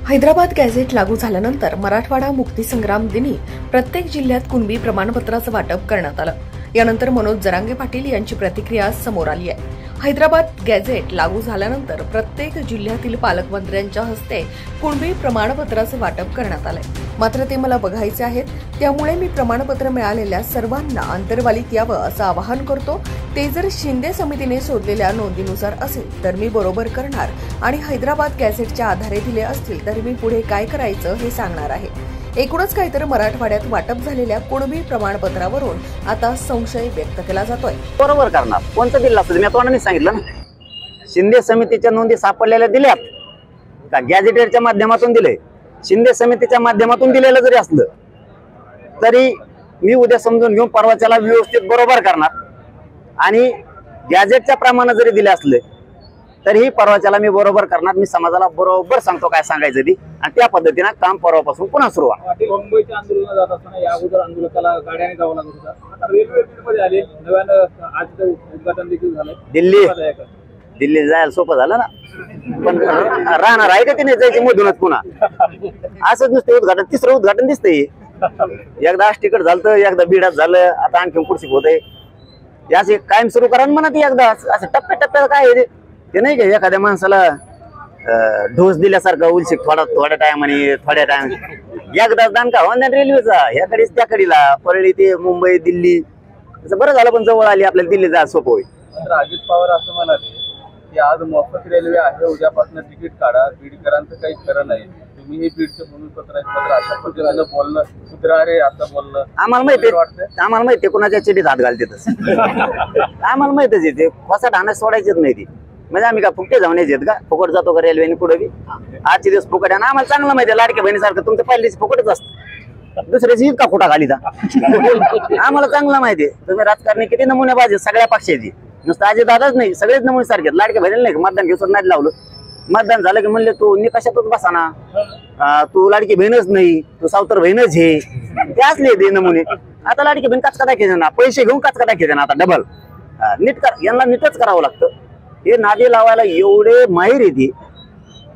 Hyderabad gadget लागू झाल्यानंतर मराठवाडा मुक्तीसंग्राम दिनी प्रत्येक जिल्ह्यात कुणबी प्रमाणपत्राचं वाटप करण्यात आलं। यानंतर मनोज जरांगे पाटील यांची प्रतिक्रिया समोर आली आहे। हैदराबाद गॅझेट लागू झाल्यानंतर प्रत्येक जिल्ह्यातील पालकमंत्र्यांच्या हस्ते कुणबी प्रमाणपत्राचं वाटप करण्यात आलंय। मात्र ते मला बघायचे आहेत, त्यामुळे मी प्रमाणपत्र मिळालेल्या सर्वांना अंतर्वालीत यावं असं आवाहन करतो। ते जर शिंदे समितीने शोधलेल्या नोंदीनुसार असेल तर मी बरोबर करणार आणि हैदराबाद गॅझेटच्या आधारे दिले असतील तर मी पुढे काय करायचं हे सांगणार आहे। एकूणच काय तर मराठवाड्यात वाटप झालेल्या कुणबी प्रमाणपत्रावरून आता संशय व्यक्त केला जातोय। बरोबर करणार कोणतं दिलं असतं? मी तोंडाने सांगितलं ना, शिंदे समितीच्या नोंदी सापडलेल्या दिल्यात का गॅझेटेडच्या माध्यमातून दिले, शिंदे समितीच्या माध्यमातून दिलेलं जरी असलं तरी मी उद्या समजून घेऊन परवाच्याला व्यवस्थित बरोबर करणार आणि गॅझेटच्या प्रमाणे जरी दिले असले तरीही परवाच्याला मी बरोबर करणार। मी समाजाला बरोबर सांगतो काय सांगायचं ती आणि त्या पद्धतीने काम परवापासून पुन्हा सुरू आहे। मुंबईच्या आंदोलनात जात असताना या अगोदर आंदोलकाला गाड्याने जावं लागत होतं, आता रेल्वे मध्ये आले, नव्यानं आज उद्घाटन देखील झालंय। दिल्ली जायला सोपं झालं ना, पण राहणार आहे का ते नाही जायची मधूनच पुन्हा असंच नुसतं उद्घाटन, तिसरं उद्घाटन दिसतंय। एकदा तिकट झालं, एकदा बिडात झालं, आता आणखी पुढची होत आहे। याचे कायम सुरू करा म्हणा ती एकदा असं टप्प्याटप्प्याला काय आहे ते नाही का एखाद्या माणसाला ढोस दिल्यासारखं उलशिक थोड्या टायमाने थोड्या टाइम एकदा दान का होणार रेल्वेचा ह्याकडेच त्याकडीला परळी ते मुंबई दिल्ली बरं झालं, पण जवळ आली आपल्याला दिल्ली जा सोपं होईल। अजित पवार असं म्हणाले की आज मोफत रेल्वे आहे, उद्यापासून तिकीट काढा, बीडकरांचं काही खरं नाही, तुम्ही हे बीडचे म्हणून पत्र अशा पद्धतीनं बोलणं सुधरा रे असं बोलणं आम्हाला माहिती कोणाच्या चिठीत हात घालते तसं आम्हाला माहितच येते। फसा ढाणं सोडायचेच नाही ती, म्हणजे आम्ही का फुकटे जाऊन येत का फुकट जातो का रेल्वेने कुठे बी? आजचे दिवस फुकट आहे ना, आम्हाला चांगलं माहिती आहे। लाडक्या बहिणीसारखं तुमचं पहिल्याची फुकटच असतं, दुसऱ्याची का खोटा घाली आम्हाला चांगलं माहिती आहे। तुम्ही राजकारणी किती नमुने पाहिजे सगळ्या पक्षाची, नुसतं आजी दादाच नाही सगळेच नमुने सारखे। लाडक्या बहिणीला नाही मतदान घेऊन नाही लावलं, मतदान झालं की म्हणले तू निकषातच बसा ना, तू लाडकी बहीणच नाही, तू सावतर बहीणच हे ते असले ते नमुने। आता लाडकी बहीण काचका दाखवायचे ना, पैसे घेऊन काचका दाखवायचे ना, आता डबल नीट कर, यांना नीटच करावं लागतं। हे नादी लावायला एवढे माहीर येते,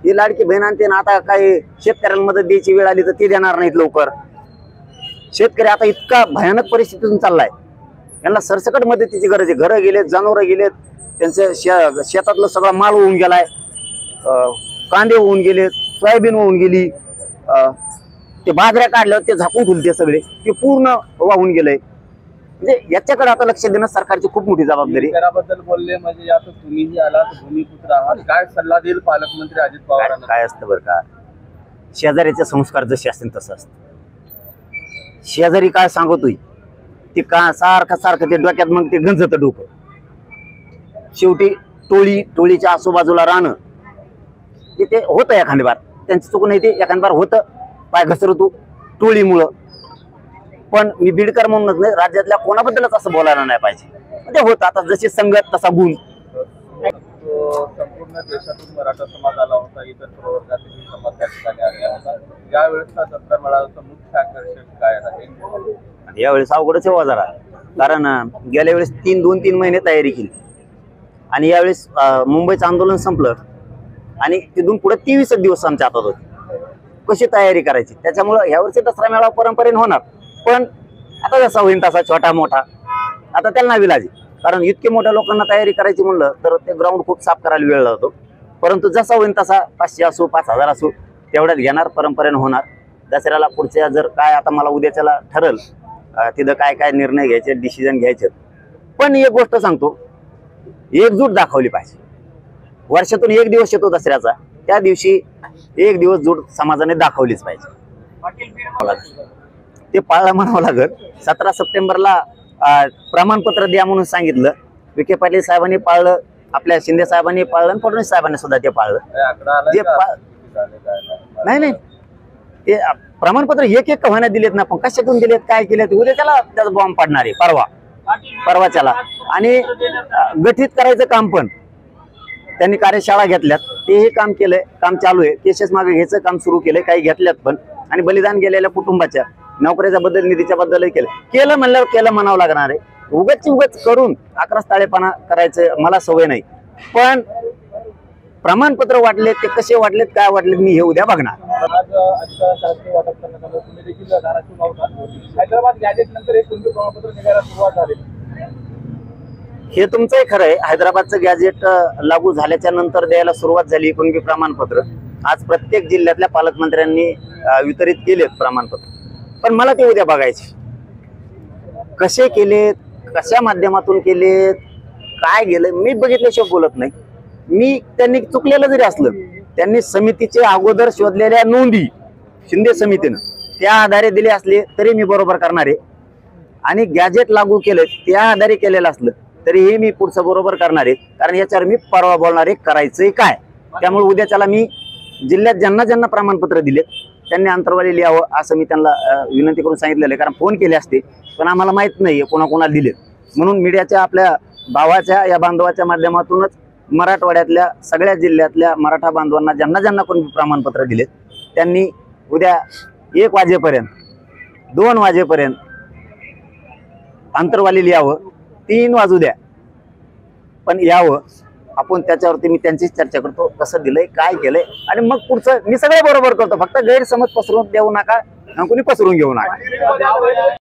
ही लाडकी बहीण आणते ना। आता काही शेतकऱ्यांना मदत द्यायची वेळ आली तर ते देणार नाहीत लवकर। शेतकरी आता इतका भयानक परिस्थितीतून चाललाय, यांना सरसकट मदतीची गरज आहे। घरं गेलेत, जनावरं गेलेत, त्यांचं शेतातलं सगळा माल होऊन गेलाय, कांदे होऊन गेलेत, सोयाबीन होऊन गेली, ते बाजऱ्या काढल्यावर ते झाकून ठेवले सगळे, ते पूर्ण वाहून गेलंय। म्हणजे याच्याकडे आता लक्ष देणं सरकारची खूप मोठी जबाबदारी। त्याबद्दल बोलले म्हणजे आता तुम्हीही आलात, भूमिपुत्र आहात, काय सल्ला देईल पालकमंत्री अजित पवारांना? काय असतं बरं का, शेजारीचे संस्कार जसे असतील तसं असतं। शेजारी काय सांगतोय ते का सारखं ते डोक्यात मग ते गंजत डोकं। शेवटी टोळीच्या आजूबाजूला राहणं ते होतं एखादी बार, त्यांचं चुकून नाही, ते एखादी बार होतं पाय घसरतो टोळीमुळं। पण मी बीडकर म्हणूनच नाही, राज्यातल्या कोणाबद्दलच असं बोलायला नाही पाहिजे, ते होतं। आता जशी संगत तसा गुण। संपूर्ण देशातून मराठा समाज आला होता, इतर प्रवर्गातील समाज त्या ठिकाणी आला होता। यावेळेसचा जत्रा मेळाव्याचं मुख्य आकर्षण काय आहे? यावेळेस अवघडच आहे जरा, कारण गेल्या वेळेस 2-3 महिने तयारी केली आणि यावेळेस मुंबईचं आंदोलन संपलं आणि तिथून पुढे 23 दिवस आमच्या हातात होते कशी तयारी करायची। त्याच्यामुळे यावर्षी दसरा मेळावा परंपरेने होणार, पण आता जसा होईल तसा छोटा मोठा आता त्याला नाही विलाजी, कारण इतके मोठ्या लोकांना तयारी करायची म्हणलं तर ते ग्राउंड खूप साफ करायला वेळ लागतो। परंतु जसा होईल तसा 500 असो 5000 असो तेवढ्यात घेणार, परंपरेने होणार। दसऱ्याला पुढच्या जर काय आता मला उद्याच्याला ठरल तिथं काय निर्णय घ्यायचे, डिसिजन घ्यायचे। पण एक गोष्ट सांगतो, एकजूट दाखवली पाहिजे। वर्षातून एक दिवस येतो दसऱ्याचा, त्या दिवशी एक दिवस जूट समाजाने दाखवलीच पाहिजे। ते पाळलं म्हणावं लागत। 17 सप्टेंबरला प्रमाणपत्र द्या म्हणून सांगितलं, विखे पाटील साहेबांनी पाळलं, आपल्या शिंदे साहेबांनी पाळलं, फडणवीस साहेबांनी सुद्धा ते पाळलं। नाही ते प्रमाणपत्र एक होण्यात दिलेत ना, पण कशातून दिलेत, काय केलेत, उद्या त्याचा बॉम्ब पाडणार आहे परवाच्याला। आणि गठीत करायचं काम पण त्यांनी कार्यशाळा घेतल्यात, तेही काम केलंय, काम चालू आहे। केसेस मागे घ्यायचं काम सुरू केलंय, काही घेतल्यात पण, आणि बलिदान गेलेल्या कुटुंबाच्या नोकरीच्या बद्दल निधीच्या बद्दल केलं म्हणल्यावर केलं म्हणावं लागणार आहे। उगच करून 11 ताळेपणा करायचं मला सवय नाही, पण प्रमाणपत्र वाटले ते कसे वाटलेत काय वाटलेत मी हे उद्या बघणार. आज आजचा शासकीय वाटप करण्यात आलं. तुम्ही देखील धाराशिव गावचा. हैदराबाद गॅजेट नंतर एक कुणबी प्रमाणपत्र निघायला सुरुवात झाली. हे तुमचंही खरं आहे. हैदराबादचं गॅजेट लागू झाल्याच्या नंतर द्यायला सुरुवात झाली कुणबी प्रमाणपत्र. आज प्रत्येक जिल्ह्यातल्या पालकमंत्र्यांनी वितरित केलेत प्रमाणपत्र. पण मला ते उद्या बघायचे कसे केलेत, कशा माध्यमातून केलेत, काय गेलं मी बघितल्याशिवाय बोलत नाही. मी त्यांनी चुकलेलं जरी असलं त्यांनी समितीचे अगोदर शोधलेल्या नोंदी शिंदे समितीनं त्या आधारे दिले असले तरी मी बरोबर करणार आहे. आणि गॅजेट लागू केलं त्या आधारे केलेलं असलं तरीही मी पुढचं बरोबर करणार आहे. कारण याच्यावर मी परवा बोलणार आहे करायचंय काय. त्यामुळे उद्याच्याला मी जिल्ह्यात ज्यांना ज्यांना प्रमाणपत्र दिले त्यांनी अंतरवाली लिहावं असं मी त्यांना विनंती करून सांगितलेलं आहे. कारण फोन केले असते पण आम्हाला माहित नाही कोणाकोणाला दिलेत. म्हणून मीडियाच्या आपल्या भावाच्या या बांधवाच्या माध्यमातूनच मराठवाड्यातल्या सगळ्या जिल्ह्यातल्या मराठा बांधवांना ज्यांना ज्यांना कोणी प्रमाणपत्र दिलेत त्यांनी उद्या 1 वाजेपर्यंत 2 वाजेपर्यंत अंतरवाली लिहावं. 3 वाजू द्या पण यावं. आपण त्याच्यावरती मी त्यांचीच चर्चा करतो कसं दिलंय काय केलंय आणि मग पुढचं मी सगळं बरोबर करतो. फक्त गैरसमज पसरवून देऊ नका, कोणी पसरून घेऊ नका.